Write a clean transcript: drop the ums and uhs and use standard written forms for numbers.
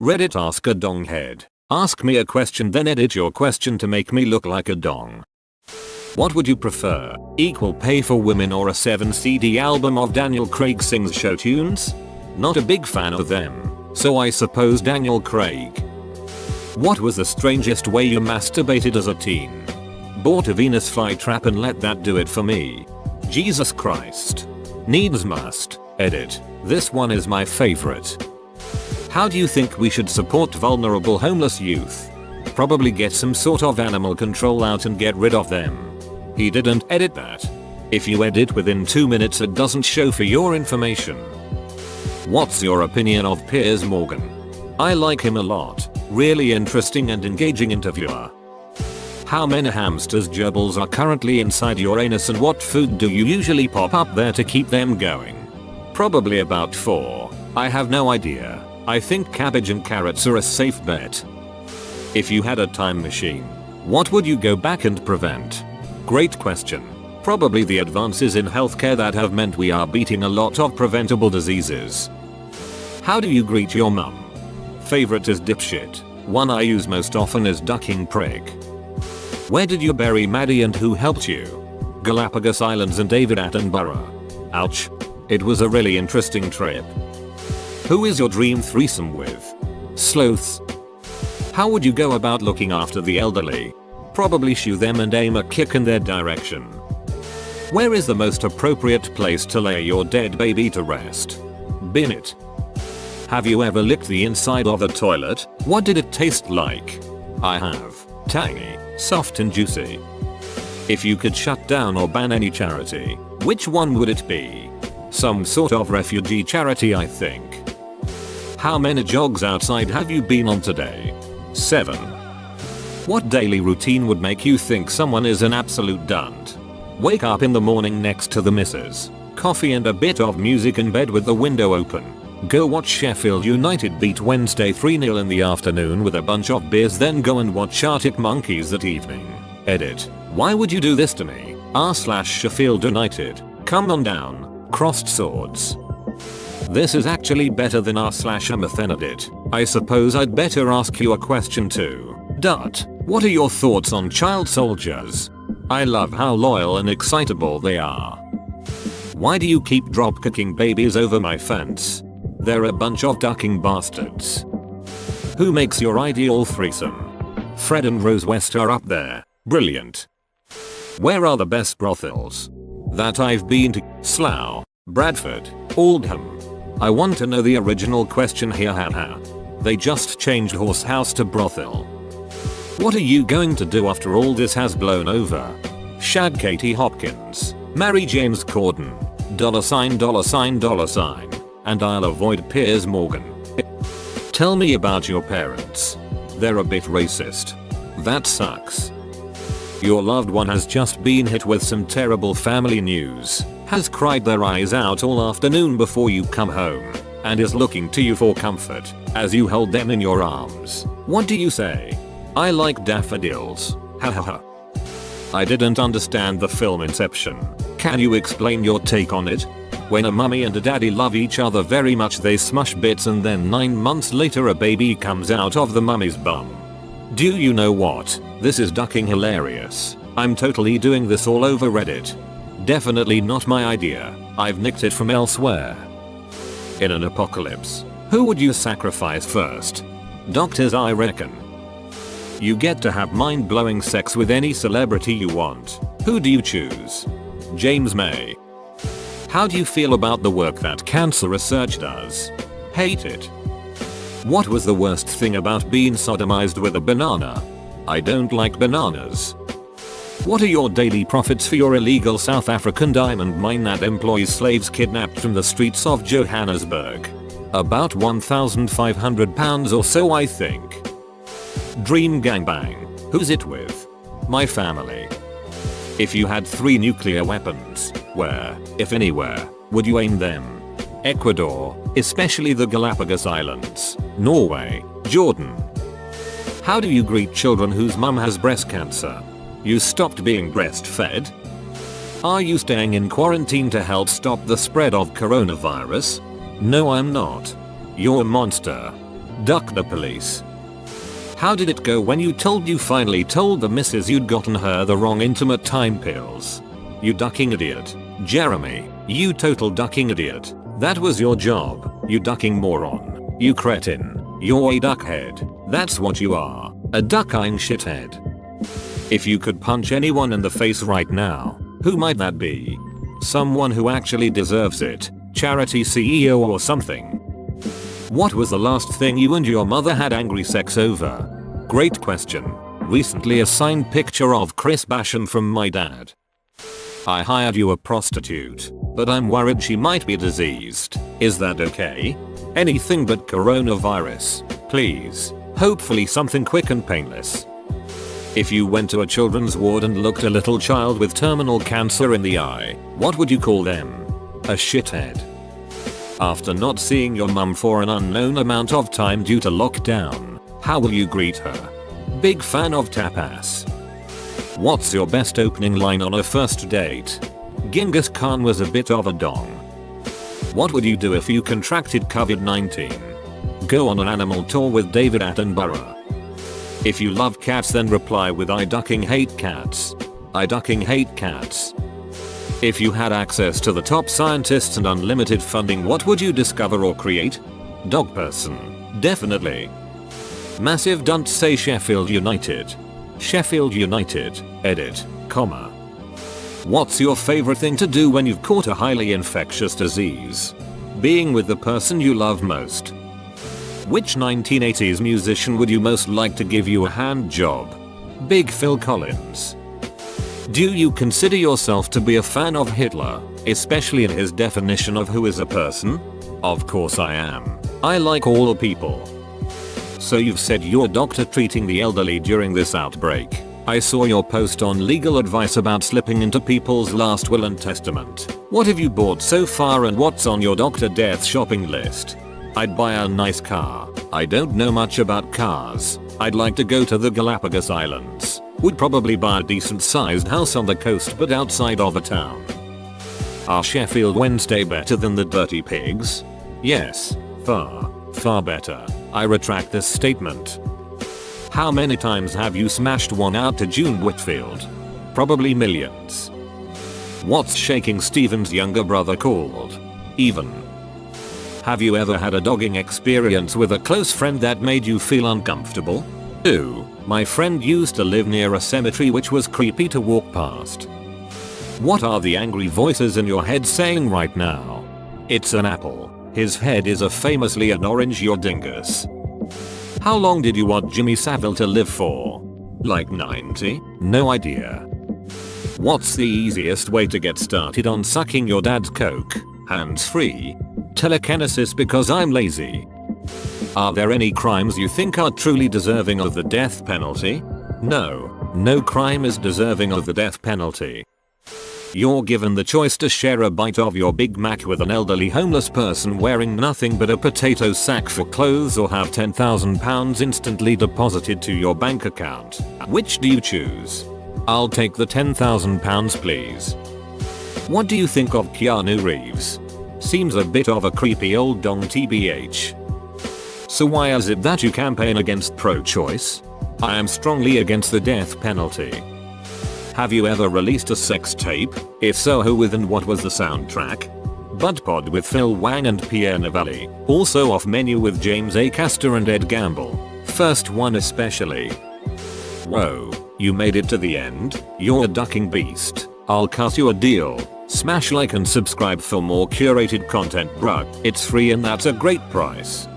Reddit ask a dong head. Ask me a question then edit your question to make me look like a dong. What would you prefer? Equal pay for women or a 7 CD album of Daniel Craig sings show tunes? Not a big fan of them, so I suppose Daniel Craig. What was the strangest way you masturbated as a teen? Bought a Venus flytrap and let that do it for me. Jesus Christ. Needs must. Edit. This one is my favorite. How do you think we should support vulnerable homeless youth? Probably get some sort of animal control out and get rid of them. He didn't edit that. If you edit within 2 minutes it doesn't show for your information. What's your opinion of Piers Morgan? I like him a lot. Really interesting and engaging interviewer. How many hamsters gerbils are currently inside your anus and what food do you usually pop up there to keep them going? Probably about 4. I have no idea. I think cabbage and carrots are a safe bet. If you had a time machine, what would you go back and prevent? Great question. Probably the advances in healthcare that have meant we are beating a lot of preventable diseases. How do you greet your mum? Favorite is dipshit. One I use most often is ducking prick. Where did you bury Maddie and who helped you? Galapagos Islands and David Attenborough. Ouch. It was a really interesting trip. Who is your dream threesome with? Sloths. How would you go about looking after the elderly? Probably shoo them and aim a kick in their direction. Where is the most appropriate place to lay your dead baby to rest? Bin it. Have you ever licked the inside of a toilet? What did it taste like? I have. Tangy, soft and juicy. If you could shut down or ban any charity, which one would it be? Some sort of refugee charity I think. How many jogs outside have you been on today? 7. What daily routine would make you think someone is an absolute dunt? Wake up in the morning next to the missus. Coffee and a bit of music in bed with the window open. Go watch Sheffield United beat Wednesday 3-0 in the afternoon with a bunch of beers then go and watch Arctic Monkeys that evening. Edit. Why would you do this to me? r/Sheffield United. Come on down. Crossed swords. This is actually better than r/Amethenedit. I suppose I'd better ask you a question too. Dot. What are your thoughts on child soldiers? I love how loyal and excitable they are. Why do you keep drop-kicking babies over my fence? They're a bunch of ducking bastards. Who makes your ideal threesome? Fred and Rose West are up there. Brilliant. Where are the best brothels? That I've been to? Slough, Bradford, Oldham. I want to know the original question here haha. They just changed horse house to brothel. What are you going to do after all this has blown over? Shag Katie Hopkins. Marry James Corden. $, and I'll avoid Piers Morgan. Tell me about your parents. They're a bit racist. That sucks. Your loved one has just been hit with some terrible family news, has cried their eyes out all afternoon before you come home, and is looking to you for comfort as you hold them in your arms. What do you say? I like daffodils. Hahaha. I didn't understand the film Inception. Can you explain your take on it? When a mummy and a daddy love each other very much they smush bits and then 9 months later a baby comes out of the mummy's bum. Do you know what? This is ducking hilarious. I'm totally doing this all over Reddit. Definitely not my idea. I've nicked it from elsewhere. In an apocalypse, who would you sacrifice first? Doctors I reckon. You get to have mind-blowing sex with any celebrity you want. Who do you choose? James May. How do you feel about the work that cancer research does? Hate it. What was the worst thing about being sodomized with a banana? I don't like bananas. What are your daily profits for your illegal South African diamond mine that employs slaves kidnapped from the streets of Johannesburg? About £1,500 or so I think. Dream gangbang. Who's it with? My family. If you had 3 nuclear weapons, where, if anywhere, would you aim them? Ecuador, especially the Galapagos Islands, Norway, Jordan. How do you greet children whose mum has breast cancer? You stopped being breastfed? Are you staying in quarantine to help stop the spread of coronavirus? No I'm not. You're a monster. Duck the police. How did it go when you finally told the missus you'd gotten her the wrong intimate time pills? You ducking idiot. Jeremy, you total ducking idiot. That was your job, you ducking moron. You cretin. You're a duckhead. That's what you are. A duck-eyeing shithead. If you could punch anyone in the face right now, who might that be? Someone who actually deserves it. Charity CEO or something. What was the last thing you and your mother had angry sex over? Great question. Recently a signed picture of Chris Basham from my dad. I hired you a prostitute, but I'm worried she might be diseased. Is that okay? Anything but coronavirus, please. Hopefully something quick and painless. If you went to a children's ward and looked a little child with terminal cancer in the eye, what would you call them? A shithead. After not seeing your mum for an unknown amount of time due to lockdown, how will you greet her? Big fan of tapas. What's your best opening line on a first date? Genghis Khan was a bit of a dong. What would you do if you contracted COVID-19? Go on an animal tour with David Attenborough. If you love cats then reply with I ducking hate cats. I ducking hate cats. If you had access to the top scientists and unlimited funding, what would you discover or create? Dog person. Definitely. Massive dunce say Sheffield United. Sheffield United, edit, comma. What's your favorite thing to do when you've caught a highly infectious disease? Being with the person you love most. Which 1980s musician would you most like to give you a hand job? Big Phil Collins. Do you consider yourself to be a fan of Hitler, especially in his definition of who is a person? Of course I am. I like all people. So you've said you're a doctor treating the elderly during this outbreak. I saw your post on legal advice about slipping into people's last will and testament. What have you bought so far and what's on your doctor death shopping list? I'd buy a nice car. I don't know much about cars. I'd like to go to the Galapagos Islands. Would probably buy a decent sized house on the coast but outside of a town. Are Sheffield Wednesday better than the Dirty Pigs? Yes. Far better. I retract this statement. How many times have you smashed one out to June Whitfield? Probably millions. What's Shaking Stevens' younger brother called? Even. Have you ever had a dogging experience with a close friend that made you feel uncomfortable? Ooh, my friend used to live near a cemetery which was creepy to walk past. What are the angry voices in your head saying right now? It's an apple. His head is a famously an orange, your dingus. How long did you want Jimmy Savile to live for? Like 90? No idea. What's the easiest way to get started on sucking your dad's coke? Hands free. Telekinesis because I'm lazy. Are there any crimes you think are truly deserving of the death penalty? No crime is deserving of the death penalty. You're given the choice to share a bite of your Big Mac with an elderly homeless person wearing nothing but a potato sack for clothes or have £10,000 instantly deposited to your bank account. Which do you choose? I'll take the £10,000 please. What do you think of Keanu Reeves? Seems a bit of a creepy old dong tbh. So why is it that you campaign against pro-choice? I am strongly against the death penalty. Have you ever released a sex tape? If so, who with and what was the soundtrack? Budpod with Phil Wang and Pierre Navalli. Also off menu with James A. Castor and Ed Gamble. First one especially. Whoa, you made it to the end? You're a ducking beast. I'll cut you a deal. Smash like and subscribe for more curated content, bruh. It's free and that's a great price.